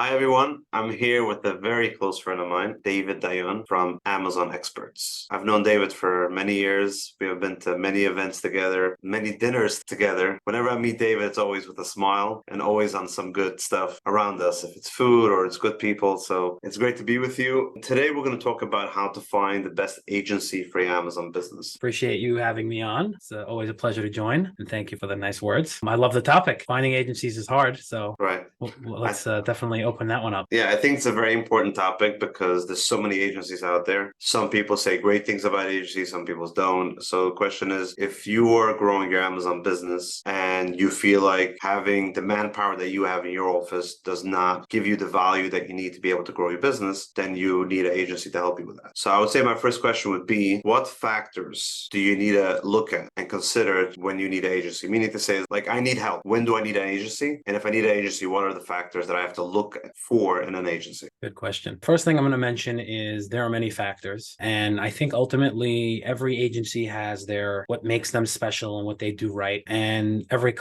Hi, everyone. I'm here with a very close friend of mine, David Dayon from Amazon Experts. I've known David for many years. We have been to many events together, many dinners together. Whenever I meet David, it's always with a smile and always on some good stuff around us, if it's food or it's good people. So it's great to be with you. Today, we're going to talk about how to find the best agency for your Amazon business. Appreciate you having me on. It's always a pleasure to join, and thank you for the nice words. I love the topic. Finding agencies is hard, so Right. let's definitely open that one up. Yeah, I think it's a very important topic because there's so many agencies out there. Some people say great things about agencies, some people don't. So the question is, if you are growing your Amazon business and you feel like having the manpower that you have in your office does not give you the value that you need to be able to grow your business, then you need an agency to help you with that. So I would say my first question would be, what factors do you need to look at and consider when you need an agency? Meaning to say, like, I need help. When do I need an agency? And if I need an agency, what are the factors that I have to look for in an agency? Good question. First thing I'm going to mention is there are many factors. And I think ultimately every agency has what makes them special and what they do right. And every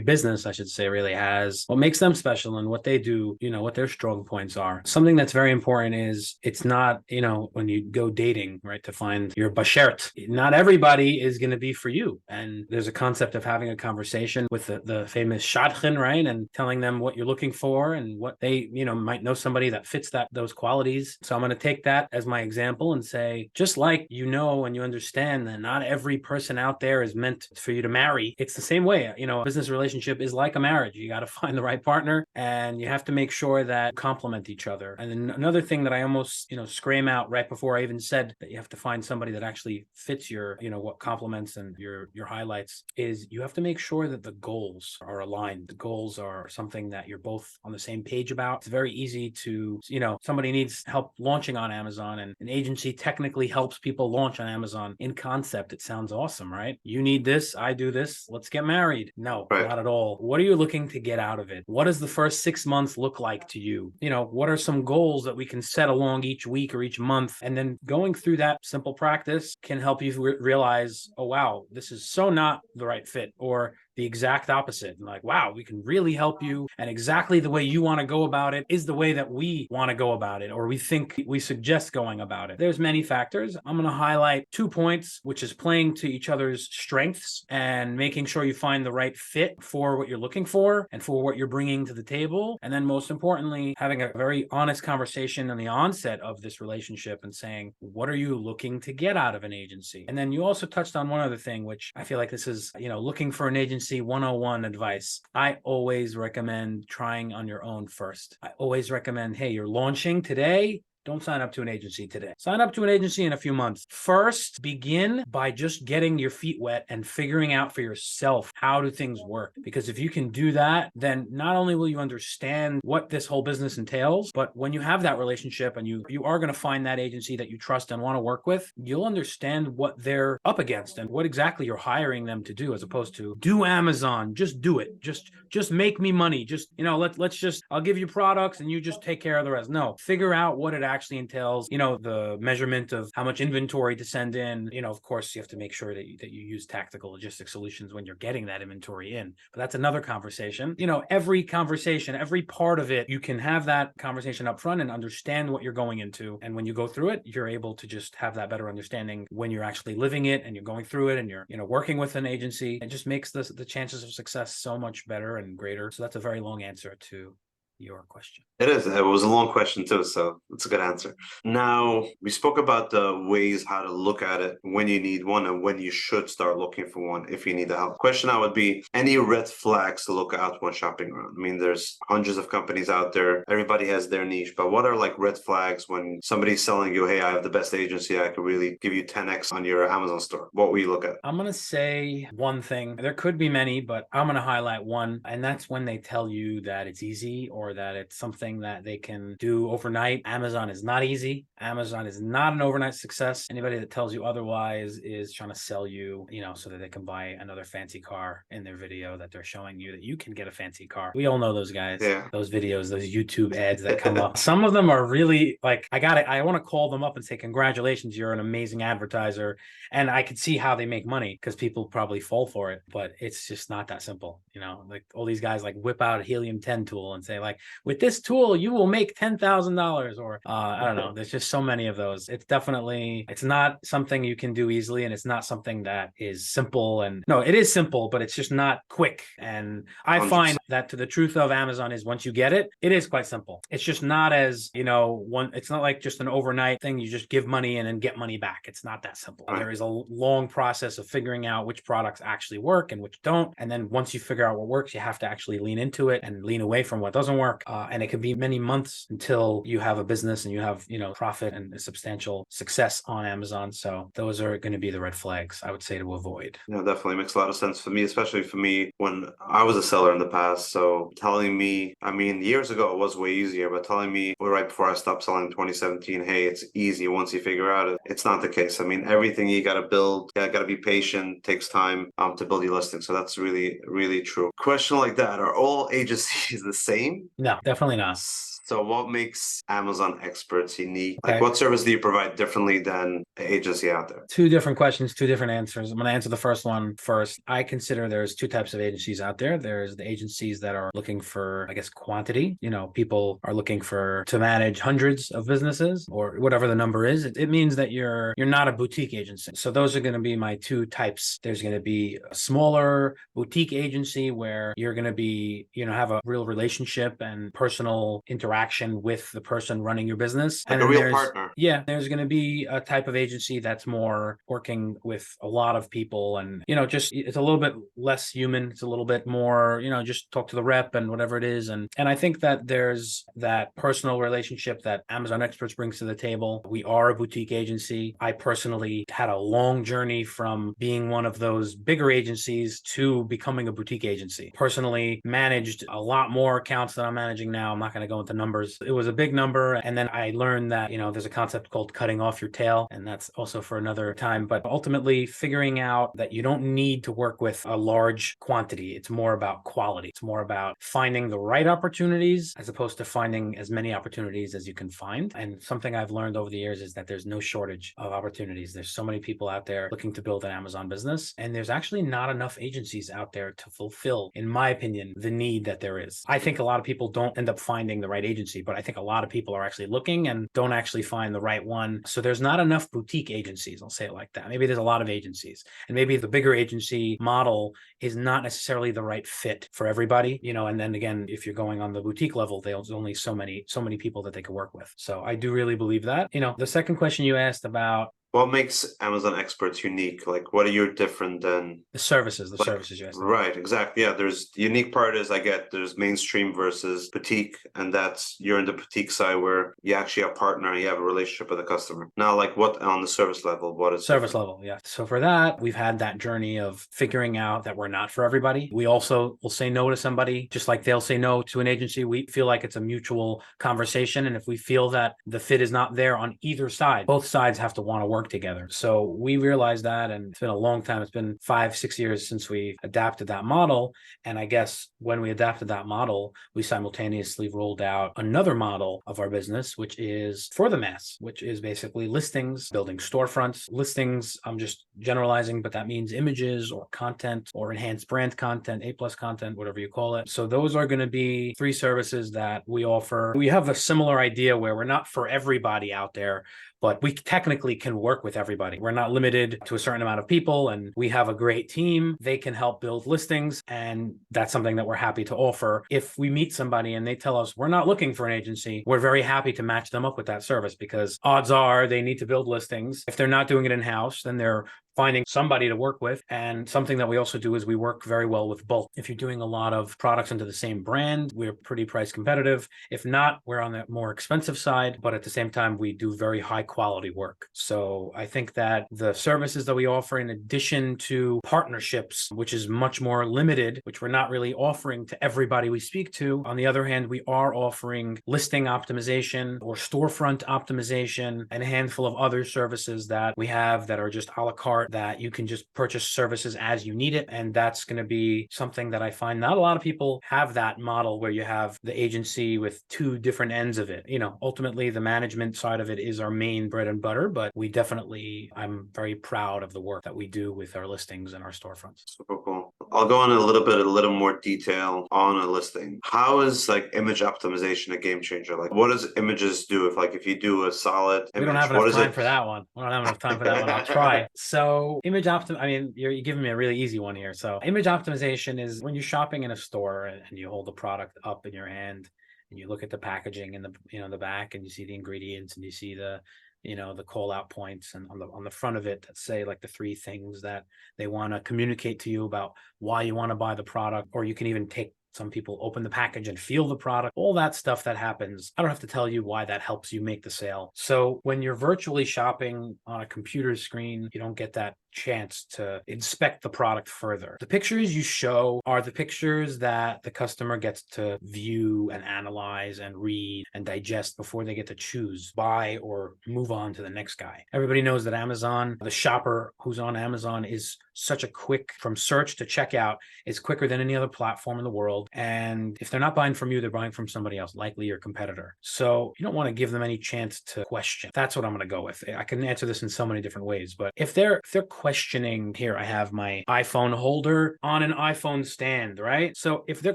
business, I should say, really has what makes them special and what they do, what their strong points are. Something that's very important is it's not, when you go dating, right, to find your bashert, not everybody is going to be for you. And there's a concept of having a conversation with the famous shadchan, right, and telling them what you're looking for and what they, might know somebody that fits those qualities. So I'm going to take that as my example and say, just like and you understand that not every person out there is meant for you to marry, it's the same way. A business relationship is like a marriage. You got to find the right partner and you have to make sure that complement each other. And then another thing that I almost, scream out right before I even said that you have to find somebody that actually fits your, what complements and your highlights is you have to make sure that the goals are aligned. The goals are something that you're both on the same page about. It's very easy to, somebody needs help launching on Amazon and an agency technically helps people launch on Amazon. In concept, it sounds awesome, right? You need this, I do this, let's get married. No, Right. not at all. What are you looking to get out of it? What does the first 6 months look like to you? What are some goals that we can set along each week or each month? And then going through that simple practice can help you realize, oh, wow, this is so not the right fit, or the exact opposite. And like, wow, we can really help you. And exactly the way you want to go about it is the way that we want to go about it, or we suggest going about it. There's many factors. I'm going to highlight 2 points, which is playing to each other's strengths and making sure you find the right fit for what you're looking for and for what you're bringing to the table. And then most importantly, having a very honest conversation in the onset of this relationship and saying, what are you looking to get out of an agency? And then you also touched on one other thing, which I feel like this is, looking for an agency 101 advice. I always recommend trying on your own first. I always recommend, hey, you're launching today. Don't sign up to an agency today. Sign up to an agency in a few months. First, begin by just getting your feet wet and figuring out for yourself how do things work. Because if you can do that, then not only will you understand what this whole business entails, but when you have that relationship and you are going to find that agency that you trust and want to work with, you'll understand what they're up against and what exactly you're hiring them to do, as opposed to do Amazon, just do it. Just make me money. I'll give you products and you just take care of the rest. No, figure out what it actually entails, the measurement of how much inventory to send in. Of course, you have to make sure that you use tactical logistic solutions when you're getting that inventory in. But that's another conversation. Every conversation, every part of it, you can have that conversation up front and understand what you're going into. And when you go through it, you're able to just have that better understanding when you're actually living it and you're going through it and you're, working with an agency. It just makes the chances of success so much better and greater. So that's a very long answer to your question. It is. It was a long question too, so it's a good answer. Now, we spoke about the ways how to look at it when you need one and when you should start looking for one if you need the help. Question now would be, any red flags to look out when shopping around? I mean, there's hundreds of companies out there. Everybody has their niche, but what are like red flags when somebody's selling you, hey, I have the best agency, I could really give you 10x on your Amazon store? What will you look at? I'm going to say one thing. There could be many, but I'm going to highlight one. And that's when they tell you that it's easy or that it's something that they can do overnight. Amazon is not easy. Amazon is not an overnight success. Anybody that tells you otherwise is trying to sell you, so that they can buy another fancy car in their video that they're showing you that you can get a fancy car. We all know those guys, those videos, those YouTube ads that come up. Some of them are really like, I want to call them up and say, congratulations, you're an amazing advertiser. And I could see how they make money because people probably fall for it, but it's just not that simple. Like all these guys like whip out a helium 10 tool and say like, like, with this tool, you will make $10,000, or I don't know. There's just so many of those. It's not something you can do easily, and it's not something that is simple. And no, it is simple, but it's just not quick. And I find 100%. that to the truth of Amazon is once you get it, it is quite simple. It's just not as, it's not like just an overnight thing. You just give money and then get money back. It's not that simple. Right. There is a long process of figuring out which products actually work and which don't. And then once you figure out what works, you have to actually lean into it and lean away from what doesn't work. And it can be many months until you have a business and you have, profit and a substantial success on Amazon. So those are going to be the red flags I would say to avoid. Yeah, definitely makes a lot of sense for me, especially for me when I was a seller in the past. So telling me, I mean, years ago it was way easier, but telling me right before I stopped selling in 2017, hey, it's easy once you figure out it's not the case. I mean, everything you got to build, got to be patient, takes time to build your listing. So that's really, really true. Question like that, are all agencies the same? No, definitely not. So what makes Amazon experts unique? Okay. Like what service do you provide differently than the agency out there? Two different questions, two different answers. I'm going to answer the first one first. I consider there's two types of agencies out there. There's the agencies that are looking for, I guess, quantity. People are looking to manage hundreds of businesses or whatever the number is. It means that you're not a boutique agency. So those are going to be my two types. There's going to be a smaller boutique agency where you're going to be, have a real relationship and personal interaction with the person running your business. Like and a real partner. Yeah, there's going to be a type of agency that's more working with a lot of people, and just it's a little bit less human. It's a little bit more, just talk to the rep and whatever it is. And I think that there's that personal relationship that Amazon Experts brings to the table. We are a boutique agency. I personally had a long journey from being one of those bigger agencies to becoming a boutique agency. Personally managed a lot more accounts than I'm managing now. I'm not going to go into numbers. It was a big number. And then I learned that, there's a concept called cutting off your tail, and that's also for another time. But ultimately figuring out that you don't need to work with a large quantity. It's more about quality. It's more about finding the right opportunities as opposed to finding as many opportunities as you can find. And something I've learned over the years is that there's no shortage of opportunities. There's so many people out there looking to build an Amazon business, and there's actually not enough agencies out there to fulfill, in my opinion, the need that there is. I think a lot of people don't end up finding the right agency, but I think a lot of people are actually looking and don't actually find the right one. So there's not enough boutique agencies. I'll say it like that. Maybe there's a lot of agencies, and maybe the bigger agency model is not necessarily the right fit for everybody, and then again, if you're going on the boutique level, there's only so many people that they could work with. So I do really believe that. The second question you asked about what makes Amazon Experts unique? Like, what are you different than the services you asked about. Right, exactly. Yeah, there's the unique part is there's mainstream versus boutique, and that's you're in the boutique side where you actually have a partner and you have a relationship with the customer. Now, like what on the service level, what is service level? Yeah. So for that, we've had that journey of figuring out that we're not for everybody. We also will say no to somebody, just like they'll say no to an agency. We feel like it's a mutual conversation. And if we feel that the fit is not there on either side, both sides have to want to work together. So we realized that, and it's been a long time. It's been 5-6 years since we adapted that model. And I guess when we adapted that model, we simultaneously rolled out another model of our business, which is for the mass, which is basically listings, building storefronts. Listings, I'm just generalizing, but that means images or content or enhanced brand content, A+ content, whatever you call it. So those are going to be 3 services that we offer. We have a similar idea where we're not for everybody out there, but we technically can work with everybody. We're not limited to a certain amount of people, and we have a great team. They can help build listings, and that's something that we're happy to offer. If we meet somebody and they tell us we're not looking for an agency, we're very happy to match them up with that service, because odds are they need to build listings. If they're not doing it in-house, then they're finding somebody to work with. And something that we also do is we work very well with bulk. If you're doing a lot of products under the same brand, we're pretty price competitive. If not, we're on the more expensive side, but at the same time, we do very high quality work. So I think that the services that we offer, in addition to partnerships, which is much more limited, which we're not really offering to everybody we speak to. On the other hand, we are offering listing optimization or storefront optimization and a handful of other services that we have that are just a la carte, that you can just purchase services as you need it. And that's going to be something that I find not a lot of people have that model, where you have the agency with 2 different ends of it. Ultimately the management side of it is our main bread and butter, but I'm very proud of the work that we do with our listings and our storefronts. super cool? I'll go on a little more detail on a listing. How is like image optimization a game changer? Like, what does images do if you do a solid We don't image? have What enough is time it? for that one. We don't have enough time for that one. I'll try. So image optim. I mean, you're giving me a really easy one here. So image optimization is when you're shopping in a store and you hold the product up in your hand and you look at the packaging in the the back and you see the ingredients and you see the the call out points and on the front of it that say like the three things that they want to communicate to you about why you want to buy the product, or you can even take some people open the package and feel the product, all that stuff that happens. I don't have to tell you why that helps you make the sale. So when you're virtually shopping on a computer screen, you don't get that chance to inspect the product further. The pictures you show are the pictures that the customer gets to view and analyze and read and digest before they get to choose, buy, or move on to the next guy. Everybody knows that Amazon, the shopper who's on Amazon is such a quick, from search to checkout, is quicker than any other platform in the world. And if they're not buying from you, they're buying from somebody else, likely your competitor. So you don't want to give them any chance to question. That's what I'm going to go with. I can answer this in so many different ways, but if they're questioning, here I have my iPhone holder on an iPhone stand, right? So if they're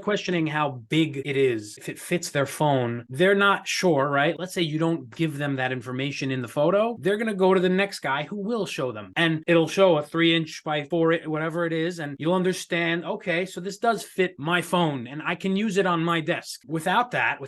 questioning how big it is, if it fits their phone, they're not sure, right? Let's say you don't give them that information in the photo, they're going to go to the next guy who will show them, and it'll show a 3-inch by 4, whatever it is, and you'll understand, okay, so this does fit my phone and I can use it on my desk. Without that,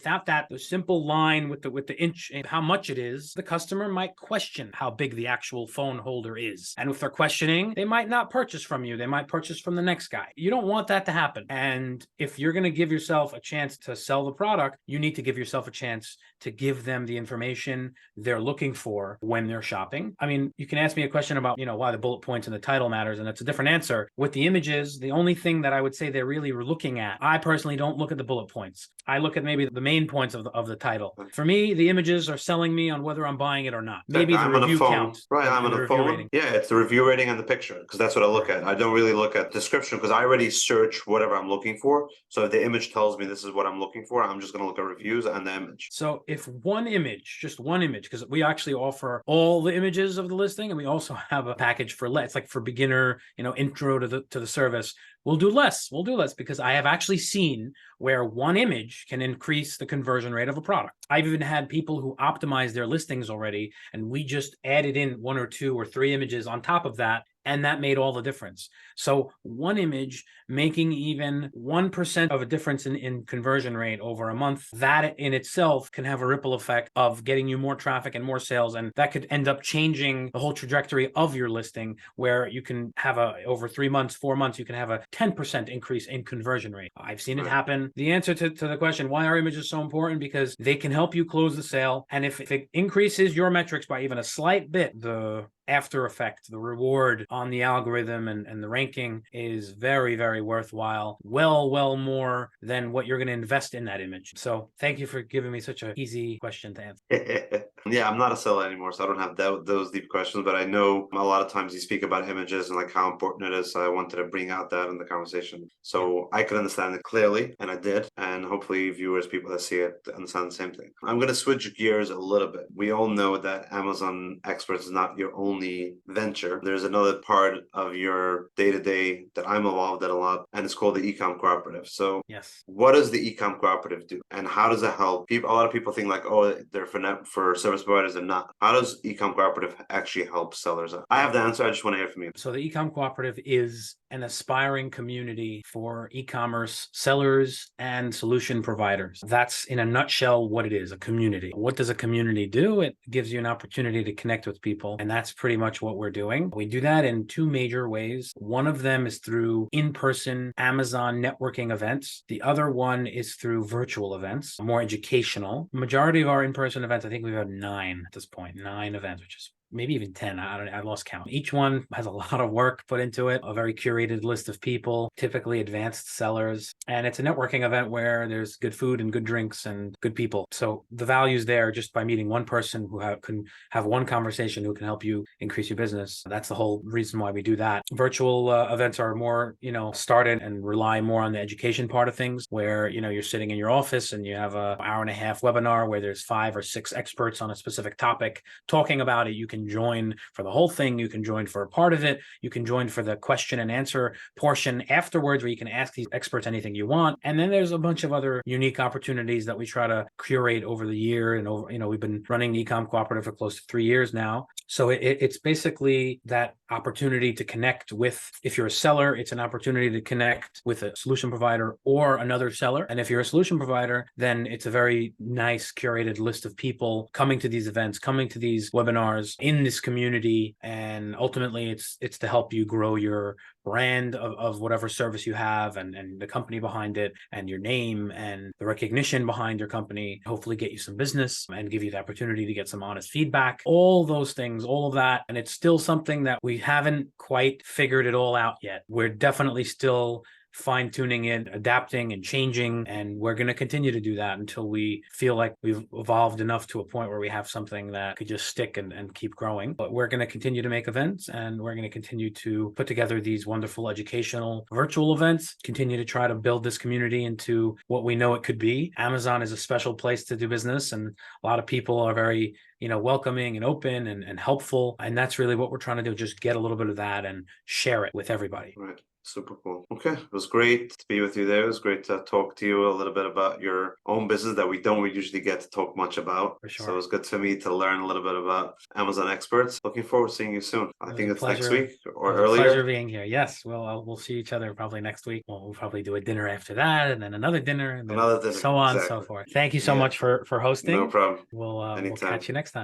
the simple line with the inch and how much it is, the customer might question how big the actual phone holder is. And if they're questioning, they might not purchase from you. They might purchase from the next guy. You don't want that to happen. And if you're going to give yourself a chance to sell the product, you need to give yourself a chance to give them the information they're looking for when they're shopping. I mean, you can ask me a question about, why the bullet points and the title matters, and it's a different answer. With the images, the only thing that I would say they're really looking at, I personally don't look at the bullet points. I look at maybe the main points of the title. For me, the images are selling me on whether I'm buying it or not. Maybe the I'm on a review phone, count right? I'm and on the a review phone. rating. Yeah, it's the review rating and the picture because that's what I look at. I don't really look at description because I already search whatever I'm looking for. So if the image tells me this is what I'm looking for, I'm just going to look at reviews and the image. So if just one image, because we actually offer all the images of the listing, and we also have a package for it's like for beginner, intro to the service. We'll do less because I have actually seen where one image can increase the conversion rate of a product. I've even had people who optimize their listings already, and we just added in 1 or 2 or 3 images on top of that, and that made all the difference. So one image making even 1% of a difference in conversion rate over a month, that in itself can have a ripple effect of getting you more traffic and more sales. And that could end up changing the whole trajectory of your listing, where you can have over 3 months, 4 months, you can have a 10% increase in conversion rate. I've seen it happen. The answer to the question, why are images so important? Because they can help you close the sale. And if it increases your metrics by even a slight bit, the after effect, the reward on the algorithm and the ranking is very, very worthwhile. Well more than what you're going to invest in that image. So thank you for giving me such an easy question to answer. Yeah, I'm not a seller anymore, so I don't have those deep questions, but I know a lot of times you speak about images and like how important it is. So I wanted to bring out that in the conversation. So I could understand it clearly, and I did. And hopefully viewers, people that see it, understand the same thing. I'm going to switch gears a little bit. We all know that Amazon Experts is not your only venture. There's another part of your day-to-day that I'm involved in a lot, and it's called the e-com cooperative. So yes, what does the e-com cooperative do, and how does it help people? A lot of people think like, oh, they're for service providers and not. How does e-com cooperative actually help sellers? I have the answer. I just want to hear from you. So the e-com cooperative is an aspiring community for e-commerce sellers and solution providers. That's in a nutshell what it is, a community. What does a community do? It gives you an opportunity to connect with people, and that's pretty much what we're doing. We do that in 2 major ways. One of them is through in-person Amazon networking events. The other one is through virtual events, more educational. The majority of our in-person events, I think we've had 9 at this point, 9 events, which is maybe even 10. I lost count. Each one has a lot of work put into it, a very curated list of people, typically advanced sellers. And it's a networking event where there's good food and good drinks and good people. So the value's there just by meeting one person who can have one conversation who can help you increase your business. That's the whole reason why we do that. Virtual events are more, started and rely more on the education part of things, where, you're sitting in your office and you have an hour and a half webinar where there's 5 or 6 experts on a specific topic talking about it. You can can join for the whole thing. You can join for a part of it. You can join for the question and answer portion afterwards, where you can ask these experts anything you want. And then there's a bunch of other unique opportunities that we try to curate over the year. And over, we've been running the Ecom Cooperative for close to 3 years now. So it's basically that opportunity to connect with, if you're a seller, it's an opportunity to connect with a solution provider or another seller. And if you're a solution provider, then it's a very nice curated list of people coming to these events, coming to these webinars in this community. And ultimately it's to help you grow your brand of whatever service you have, and the company behind it, and your name and the recognition behind your company, hopefully get you some business and give you the opportunity to get some honest feedback, all those things, all of that. And it's still something that we haven't quite figured it all out yet. We're definitely still fine-tuning it, adapting and changing, and we're going to continue to do that until we feel like we've evolved enough to a point where we have something that could just stick and keep growing. But we're going to continue to make events, and we're going to continue to put together these wonderful educational virtual events, continue to try to build this community into what we know it could be. Amazon is a special place to do business, and a lot of people are very welcoming and open and helpful. And that's really what we're trying to do, just get a little bit of that and share it with everybody. Right. Super cool. Okay. It was great to be with you there. It was great to talk to you a little bit about your own business that we don't usually get to talk much about. For sure. So it was good to me to learn a little bit about Amazon experts. Looking forward to seeing you soon. I think it's next week or earlier. Pleasure being here. Yes. Well, we'll see each other probably next week. We'll probably do a dinner after that, and then another dinner, and then so on and so forth. Thank you so much for hosting. No problem. We'll catch you next time.